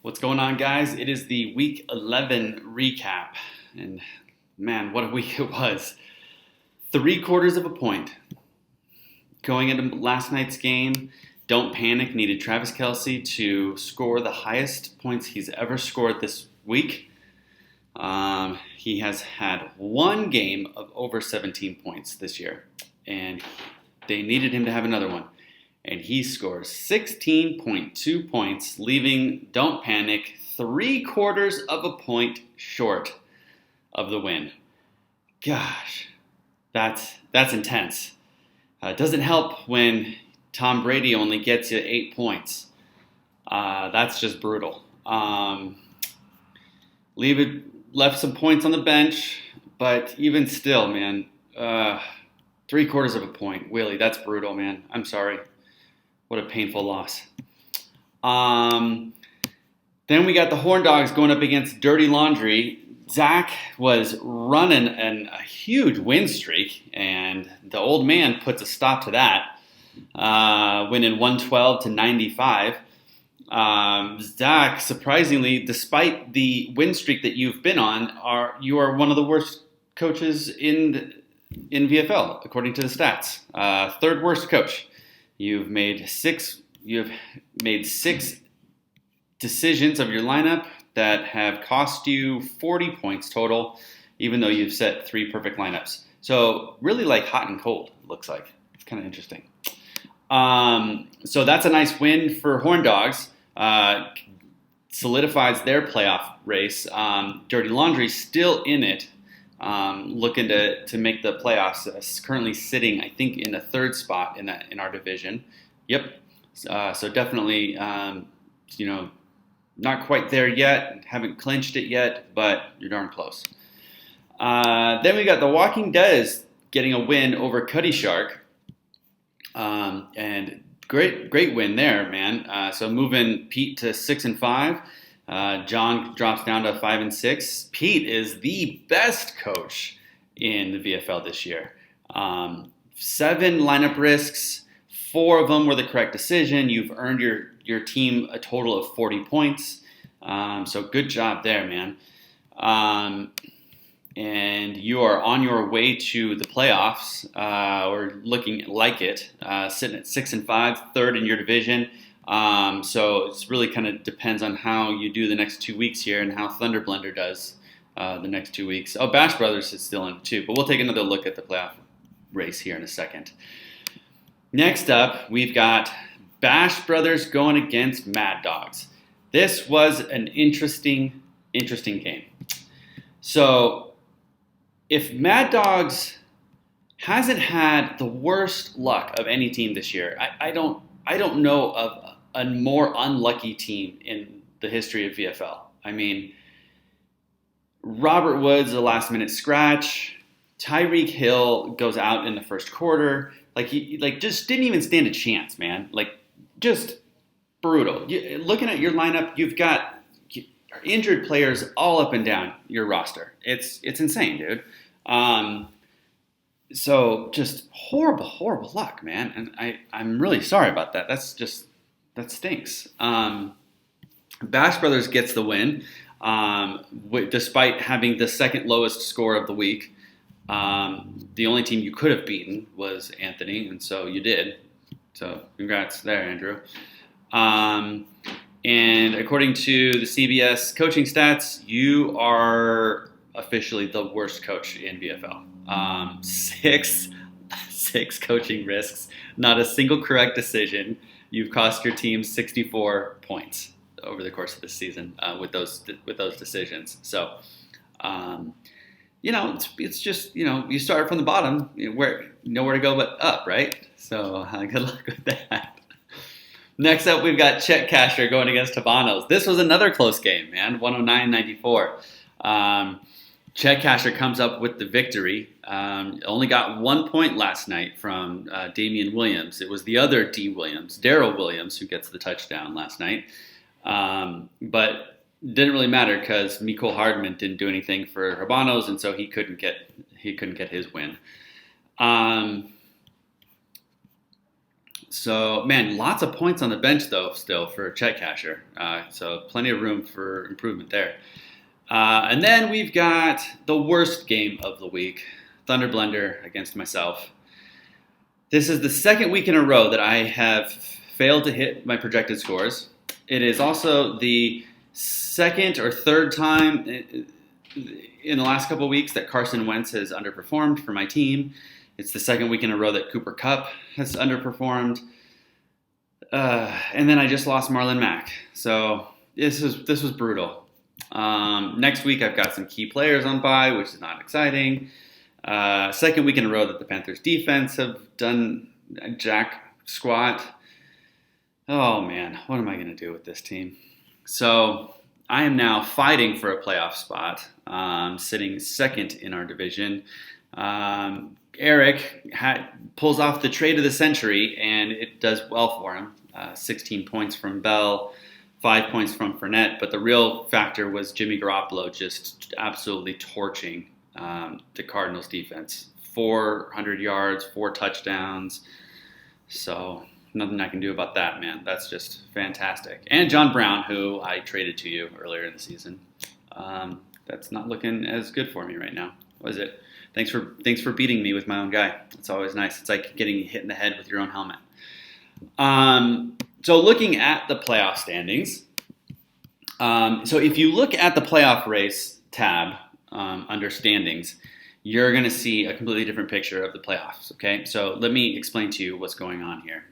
What's going on, guys? It is the Week 11 recap. And man, what a week it was. 3/4 of a point. Going into last night's game, Don't Panic needed Travis Kelce to score the highest points he's ever scored this week. He has had one game of over 17 points this year, and they needed him to have another one. And he scores 16.2 points, leaving Don't Panic 3/4 of a point short of the win. Gosh, that's intense. It doesn't help when Tom Brady only gets you 8 points. That's just brutal. Left some points on the bench, but even still, man, 3/4 of a point. Willie, that's brutal, man. I'm sorry. What a painful loss. Then we got the Horn Dogs going up against Dirty Laundry. Zach was running a huge win streak, and the old man puts a stop to that, winning 112-95. Zach, surprisingly, despite the win streak that you've been on, you are one of the worst coaches in VFL, according to the stats. Third worst coach. You've made six decisions of your lineup that have cost you 40 points total, even though you've set 3 perfect lineups. So really like hot and cold, it looks like. It's kind of interesting. So that's a nice win for Horn Dogs. Solidifies their playoff race. Dirty Laundry still in it, looking to make the playoffs. Currently sitting, I think, in the 3rd spot in our division. Yep. So definitely, not quite there yet. Haven't clinched it yet, but you're darn close. Then we got the Walking Dead getting a win over Cuddy Shark. And great win there, man. So moving Pete to 6-5. John drops down to 5-6. Pete is the best coach in the VFL this year. 7 lineup risks. 4 of them were the correct decision. You've earned your team a total of 40 points. So good job there, man. And you are on your way to the playoffs, or looking like it, sitting at 6-5, 3rd in your division. So it's really kind of depends on how you do the next 2 weeks here and how Thunder Blender does the next 2 weeks. Oh, Bash Brothers is still in it too, but we'll take another look at the playoff race here in a second. Next up, we've got Bash Brothers going against Mad Dogs. This was an interesting game. So if Mad Dogs hasn't had the worst luck of any team this year, I don't know of a more unlucky team in the history of VFL. I mean, Robert Woods, a last-minute scratch. Tyreek Hill goes out in the 1st quarter. He just didn't even stand a chance, man. Just brutal. Looking at your lineup, you've got injured players all up and down your roster. It's insane, dude. So just horrible luck, man. And I'm really sorry about that. That stinks. Bash Brothers gets the win, despite having the 2nd lowest score of the week. The only team you could have beaten was Anthony, and so you did. So congrats there, Andrew. And according to the CBS coaching stats, you are officially the worst coach in VFL. 6 coaching risks, not a single correct decision. You've cost your team 64 points over the course of this season with those decisions. So, it's just, you start from the bottom, nowhere to go but up, right? So good luck with that. Next up, we've got Chet Casher going against Habanos. This was another close game, man, 109-94. Chet Casher comes up with the victory. Only got 1 point last night from Damian Williams. It was the other D. Williams, Darryl Williams, who gets the touchdown last night. But didn't really matter because Mecole Hardman didn't do anything for Habanos, and so he couldn't get his win. So, man, lots of points on the bench, though, still for Chet Casher. So, plenty of room for improvement there. And then we've got the worst game of the week, Thunder Blender against myself. This is the second week in a row that I have failed to hit my projected scores. It is also the second or third time in the last couple of weeks that Carson Wentz has underperformed for my team. It's the second week in a row that Cooper Kupp has underperformed. And then I just lost Marlon Mack. So this was brutal. Next week I've got some key players on bye, which is not exciting. Second week in a row that the Panthers defense have done jack squat. Oh man, what am I going to do with this team? So I am now fighting for a playoff spot, sitting second in our division. Eric pulls off the trade of the century, and it does well for him. 16 points from Bell, 5 points from Fournette, but the real factor was Jimmy Garoppolo just absolutely torching the Cardinals defense. 400 yards, 4 touchdowns. So nothing I can do about that, man. That's just fantastic. And John Brown, who I traded to you earlier in the season. That's not looking as good for me right now. What is it? Thanks for beating me with my own guy. It's always nice. It's like getting hit in the head with your own helmet. So looking at the playoff standings. So if you look at the playoff race tab under standings, you're going to see a completely different picture of the playoffs. Okay, so let me explain to you what's going on here.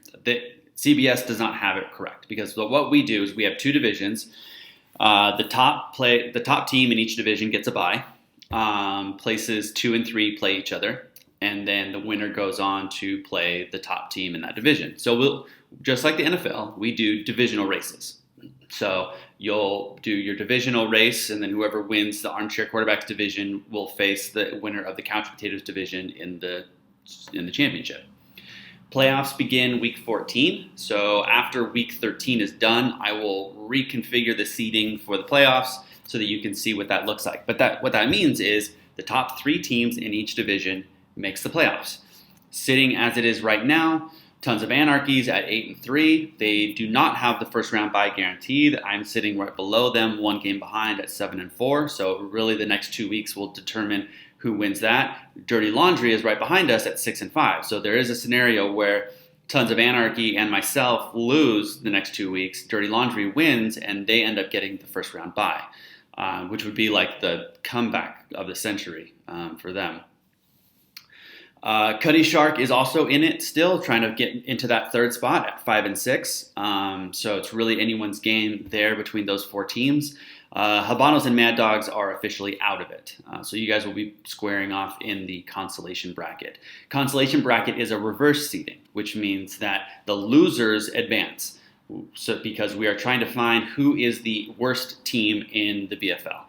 CBS does not have it correct because what we do is we have 2 divisions. The top team in each division gets a bye. Places 2 and 3 play each other, and then the winner goes on to play the top team in that division. So we'll, just like the NFL, we do divisional races. So you'll do your divisional race, and then whoever wins the armchair quarterbacks division will face the winner of the couch potatoes division in the championship. Playoffs begin week 14. So after week 13 is done, I will reconfigure the seeding for the playoffs so that you can see what that looks like. But what that means is the top 3 teams in each division makes the playoffs. Sitting as it is right now, Tons of Anarchies at 8-3. They do not have the first round bye guaranteed. I'm sitting right below them, 1 game behind at 7-4. So really the next 2 weeks will determine who wins that. Dirty Laundry is right behind us at 6-5. So there is a scenario where Tons of Anarchy and myself lose the next 2 weeks. Dirty Laundry wins, and they end up getting the first round bye, which would be like the comeback of the century for them. Cuddy Shark is also in it still, trying to get into that 3rd spot at 5-6. So it's really anyone's game there between those 4 teams. Habanos and Mad Dogs are officially out of it. So you guys will be squaring off in the consolation bracket. Consolation bracket is a reverse seeding, which means that the losers advance. So because we are trying to find who is the worst team in the VFL.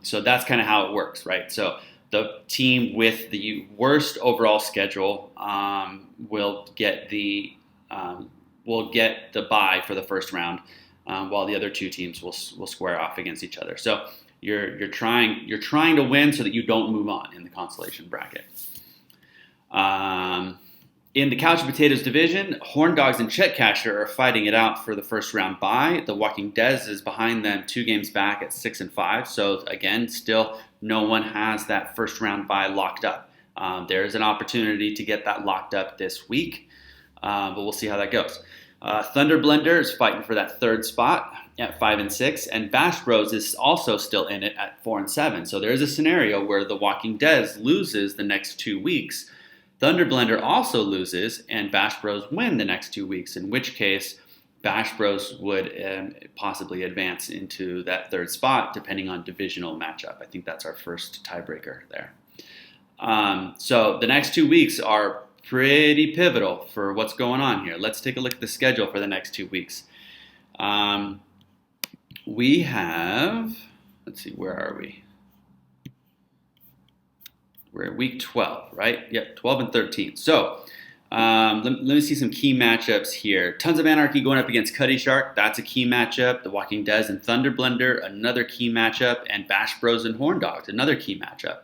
So that's kind of how it works, right? So the team with the worst overall schedule will get the bye for the first round, while the other 2 teams will square off against each other. So you're trying to win so that you don't move on in the consolation bracket. In the Couch Potatoes division, Horn Dogs and Chet Casher are fighting it out for the first round bye. The Walking Dez is behind them 2 games back at 6-5. So again, still no one has that first round bye locked up. There is an opportunity to get that locked up this week, but we'll see how that goes. Thunder Blender is fighting for that 3rd spot at 5-6, and Bash Bros is also still in it at 4-7. So there is a scenario where the Walking Dez loses the next 2 weeks. Thunder Blender also loses, and Bash Bros win the next 2 weeks, in which case Bash Bros would possibly advance into that 3rd spot, depending on divisional matchup. I think that's our first tiebreaker there. So the next 2 weeks are pretty pivotal for what's going on here. Let's take a look at the schedule for the next 2 weeks. We have, let's see, where are we? We're at week 12, right? Yep, 12 and 13. So let me see some key matchups here. Tons of Anarchy going up against Cuddy Shark. That's a key matchup. The Walking Dez and Thunder Blender, another key matchup. And Bash Bros and Horn Dogs, another key matchup.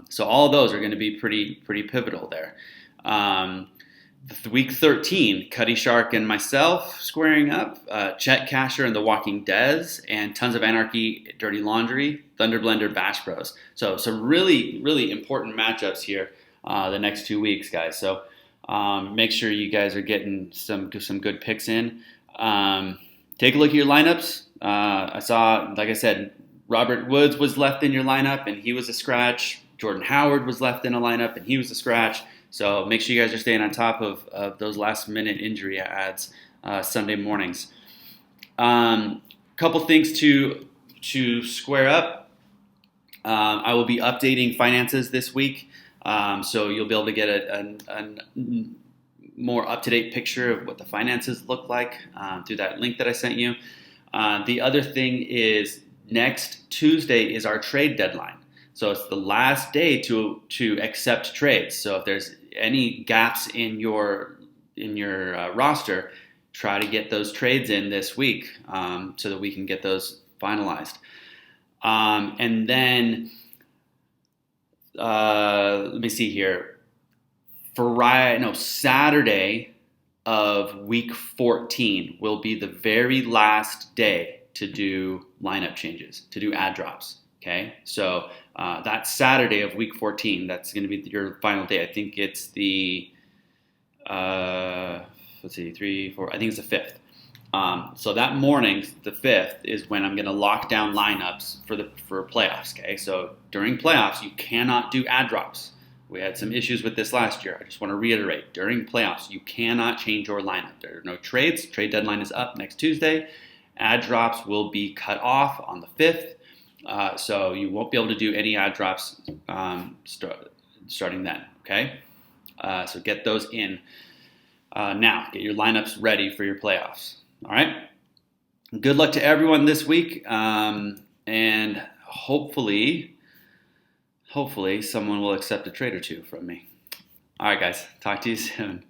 So all of those are going to be pretty pivotal there. week 13, Cuddy Shark and myself squaring up, Chet Casher and the Walking Dez, and Tons of Anarchy, Dirty Laundry, Thunder Blender, Bash Bros. So some really, really important matchups here the next 2 weeks, guys. So make sure you guys are getting some good picks in. Take a look at your lineups. I saw, like I said, Robert Woods was left in your lineup, and he was a scratch. Jordan Howard was left in a lineup, and he was a scratch. So make sure you guys are staying on top of those last-minute injury ads Sunday mornings. Couple things to square up. I will be updating finances this week, so you'll be able to get a more up-to-date picture of what the finances look like through that link that I sent you. The other thing is next Tuesday is our trade deadline. So it's the last day to accept trades. So if there's any gaps in your roster, try to get those trades in this week so that we can get those finalized. And then let me see here. Saturday of week 14 will be the very last day to do lineup changes, to do ad drops. Okay, so that Saturday of week 14, that's going to be your final day. I think it's the, let's see, 3, 4, I think it's the 5th. So that morning, the 5th, is when I'm going to lock down lineups for playoffs. Okay, so during playoffs, you cannot do ad drops. We had some issues with this last year. I just want to reiterate, during playoffs, you cannot change your lineup. There are no trades. Trade deadline is up next Tuesday. Ad drops will be cut off on the 5th. So you won't be able to do any ad drops starting then, okay? So get those in now. Get your lineups ready for your playoffs, all right? Good luck to everyone this week, and hopefully someone will accept a trade or two from me. All right, guys. Talk to you soon.